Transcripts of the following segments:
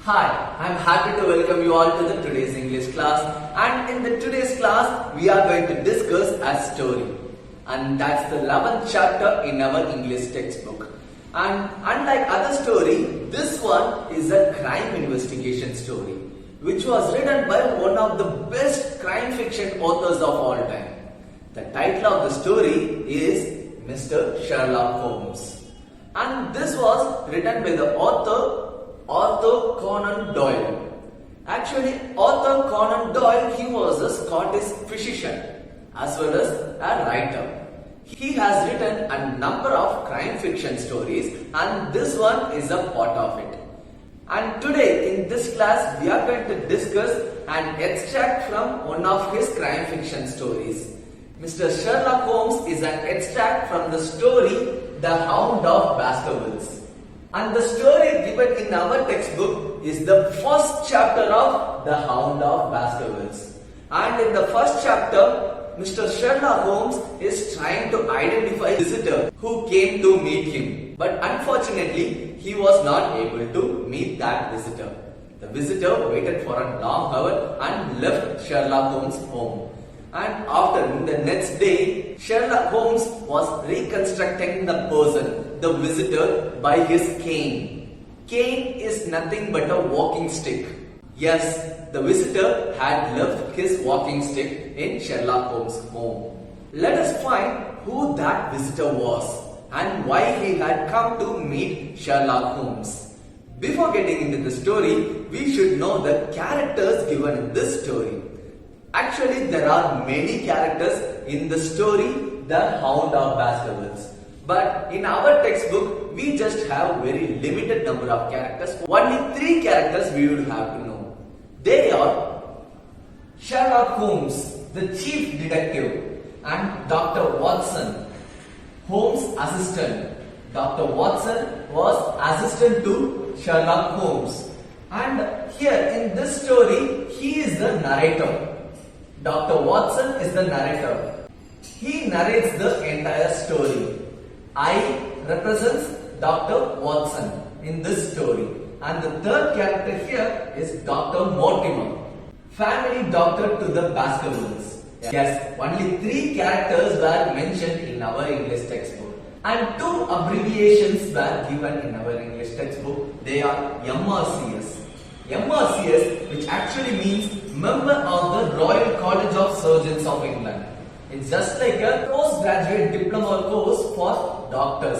Hi, I'm happy to welcome you all to the today's English class, and in the today's class we are going to discuss a story, and that's the 11th chapter in our English textbook. And unlike other story, this one is a crime investigation story which was written by one of the best crime fiction authors of all time. The title of the story is Mr. Sherlock Holmes, and this was written by the author Arthur Conan Doyle. Actually, Arthur Conan Doyle, he was a Scottish physician as well as a writer. He has written a number of crime fiction stories, and this one is a part of it. And today in this class we are going to discuss an extract from one of his crime fiction stories. Mr. Sherlock Holmes is an extract from the story The Hound of Baskervilles. And the story given in our textbook is the first chapter of The Hound of Baskervilles. And in the first chapter, Mr. Sherlock Holmes is trying to identify a visitor who came to meet him. But unfortunately, he was not able to meet that visitor. The visitor waited for a long hour and left Sherlock Holmes' home. And after the next day, Sherlock Holmes was reconstructing the person, the visitor, by his cane. Cane is nothing but a walking stick. Yes, the visitor had left his walking stick in Sherlock Holmes' home. Let us find who that visitor was and why he had come to meet Sherlock Holmes. Before getting into the story, we should know the characters given in this story. Actually, there are many characters in the story The Hound of Baskervilles. But in our textbook, we just have very limited number of characters. Only 3 characters we would have to know. They are Sherlock Holmes, the chief detective, and Dr. Watson, Holmes' assistant. Dr. Watson was assistant to Sherlock Holmes. And here in this story, he is the narrator. Dr. Watson is the narrator. He narrates the entire story. I represents Dr. Watson in this story. And the third character here is Dr. Mortimer, family doctor to the Baskervilles. Yes, only 3 characters were mentioned in our English textbook. And 2 abbreviations were given in our English textbook. They are MRCS. MRCS, which actually means Member of the Royal College of Surgeons of England. It's just like a postgraduate diploma course for doctors.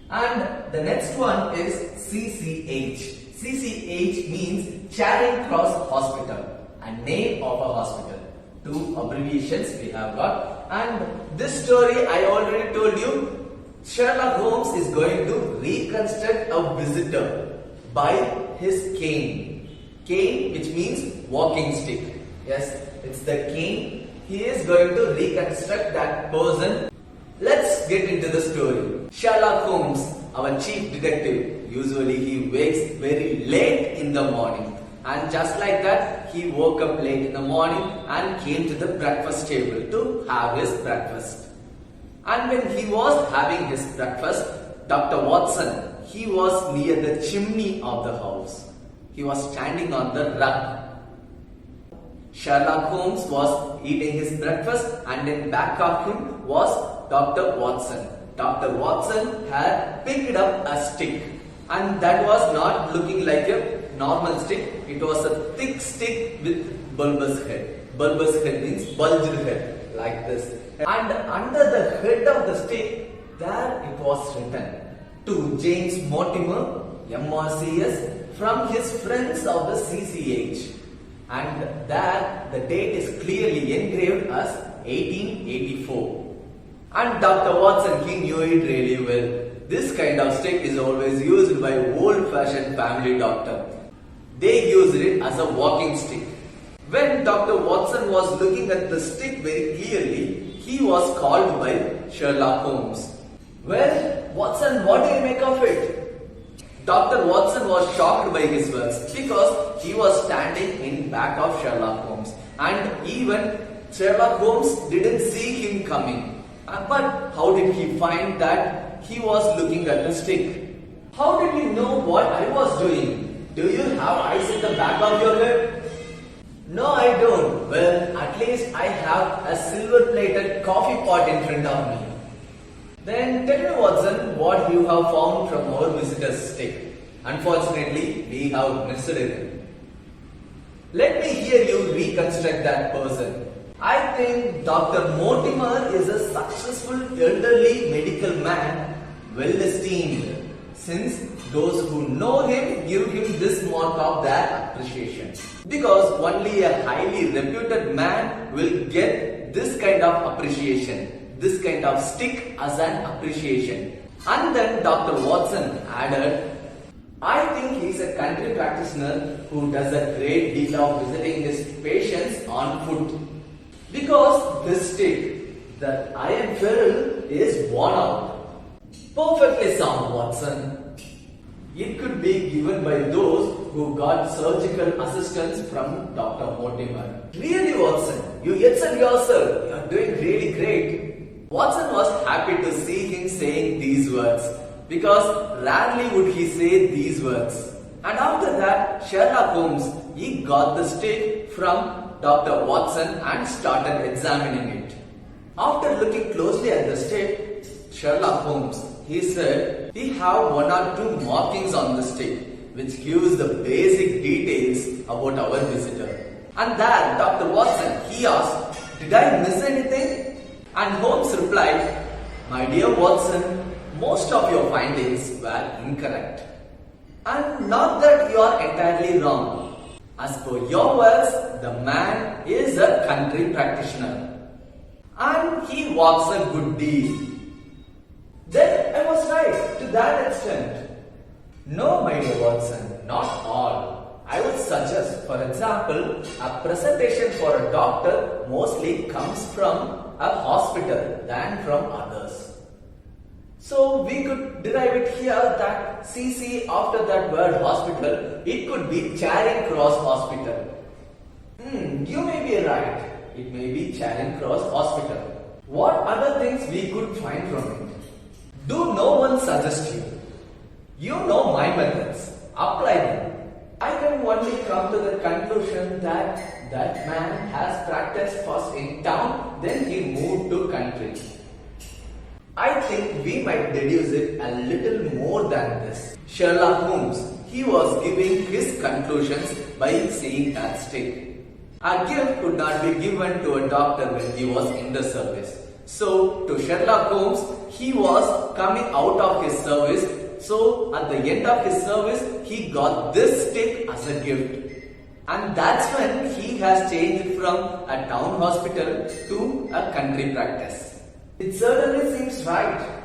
And the next one is CCH. CCH means Charing Cross Hospital, a name of a hospital. 2 abbreviations we have got. And this story I already told you, Sherlock Holmes is going to reconstruct a visitor by his cane. Cane, which means walking stick. Yes, it's the cane. He is going to reconstruct that person. Let's get into the story. Sherlock Holmes, our chief detective, usually he wakes very late in the morning. And just like that, he woke up late in the morning and came to the breakfast table to have his breakfast. And when he was having his breakfast, Dr. Watson, he was near the chimney of the house. He was standing on the rug. Sherlock Holmes was eating his breakfast, and in back of him was Dr. Watson. Dr. Watson had picked up a stick, and that was not looking like a normal stick. It was a thick stick with bulbous head. Bulbous head means bulged head, like this. And under the head of the stick, there it was written, to James Mortimer, MRCS, from his friends of the CCH. And there the date is clearly engraved as 1884. And Dr. Watson, he knew it really well. This kind of stick is always used by old-fashioned family doctor. They used it as a walking stick. When Dr. Watson was looking at the stick very clearly, he was called by Sherlock Holmes. Well, Watson, what do you make of it? Dr. Watson was shocked by his words because he was standing in back of Sherlock Holmes, and even Sherlock Holmes didn't see him coming. But how did he find that he was looking at the stick? How did he know what I was doing? Do you have eyes in the back of your head? No, I don't. Well, at least I have a silver-plated coffee pot in front of me. Then tell me, Watson, what you have found from our visitor's stick. Unfortunately, we have missed it. Let me hear you reconstruct that person. I think Dr. Mortimer is a successful elderly medical man, well esteemed, since those who know him give him this mark of their appreciation. Because only a highly reputed man will get this kind of appreciation, this kind of stick as an appreciation. And then Dr. Watson added, I think he is a country practitioner who does a great deal of visiting his patients on foot. Because this stick, the iron ferrule, is worn out. Perfectly sound, Watson. It could be given by those who got surgical assistance from Dr. Mortimer. Really, Watson, you excel yourself. You are doing really great. Watson was happy to see him saying these words, because rarely would he say these words. And after that, Sherlock Holmes, he got the stick from Dr. Watson and started examining it. After looking closely at the stick, Sherlock Holmes, he said, we have one or two markings on the stick which gives the basic details about our visitor. And there, Dr. Watson, he asked, did I miss anything? And Holmes replied, my dear Watson, most of your findings were incorrect. And not that you are entirely wrong. As per your words, the man is a country practitioner. And he walks a good deal. Then I was right to that extent. No, my dear Watson, not all. I would suggest, for example, a presentation for a doctor mostly comes from a hospital than from others. So we could derive it here that CC after that word hospital, it could be Charing Cross Hospital. You may be right. It may be Charing Cross Hospital. What other things we could find from it? Do no one suggest you? You know my methods. Apply them. I can only come to the conclusion that that man has practiced first in town, then he moved to country. I think we might deduce it a little more than this. Sherlock Holmes, he was giving his conclusions by seeing that stick. A gift could not be given to a doctor when he was in the service. So, to Sherlock Holmes, he was coming out of his service. So, at the end of his service, he got this stick as a gift. And that's when he has changed from a town hospital to a country practice. It certainly seems right.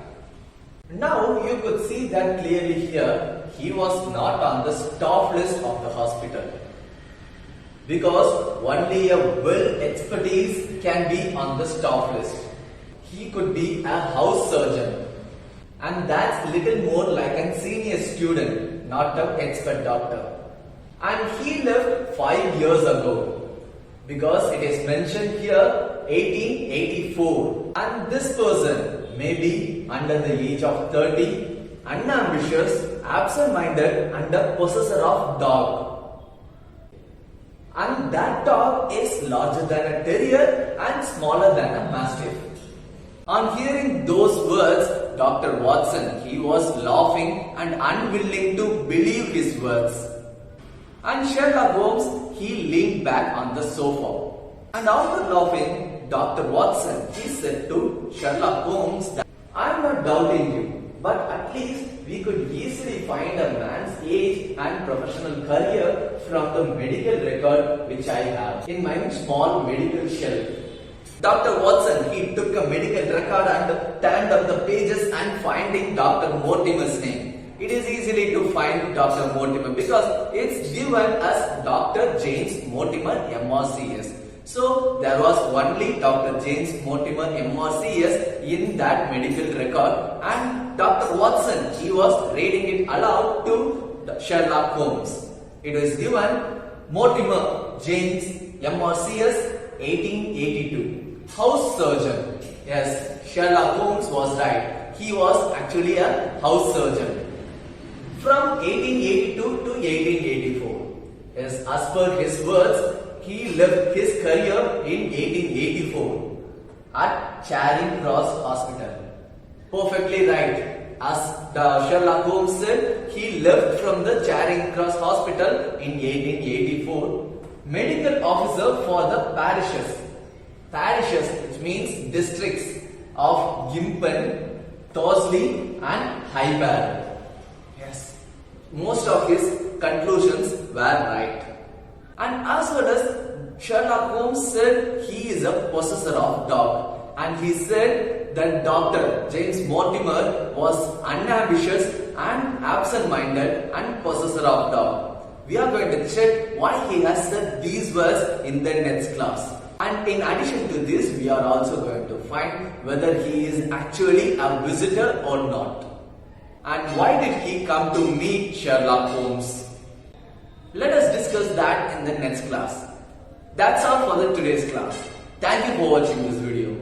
Now you could see that clearly here, he was not on the staff list of the hospital. Because only a well expertise can be on the staff list. He could be a house surgeon. And that's little more like a senior student, not an expert doctor. And he left 5 years ago. Because it is mentioned here 1884, and this person may be under the age of 30, unambitious, absent-minded and a possessor of dog. And that dog is larger than a terrier and smaller than a mastiff. On hearing those words, Dr. Watson, he was laughing and unwilling to believe his words. And Sherlock Holmes, he leaned back on the sofa. And after laughing, Dr. Watson, he said to Sherlock Holmes that I am not doubting you, but at least we could easily find a man's age and professional career from the medical record which I have in my small medical shelf. Dr. Watson, he took a medical record and turned up the pages and finding Dr. Mortimer's name. It is easily to find Dr. Mortimer because it's given as Dr. James Mortimer MRCS. So there was only Dr. James Mortimer MRCS in that medical record, and Dr. Watson, he was reading it aloud to Sherlock Holmes. It was given Mortimer James MRCS 1882. House surgeon. Yes, Sherlock Holmes was right. He was actually a house surgeon. from 1882 to 1884. Yes, as per his words, he left his career in 1884 at Charing Cross Hospital. Perfectly right. As the Sherlock Holmes said, he left from the Charing Cross Hospital in 1884. Medical officer for the parishes. Parishes, which means districts of Gimpen, Thorsley and Highbury. Yes, most of his conclusions were right. And as well as Sherlock Holmes said, he is a possessor of dog. And he said that Dr. James Mortimer was unambitious and absent-minded and possessor of dog. We are going to check why he has said these words in the next class. And in addition to this, we are also going to find whether he is actually a visitor or not. And why did he come to meet Sherlock Holmes? Let us discuss that in the next class. That's all for the today's class. Thank you for watching this video.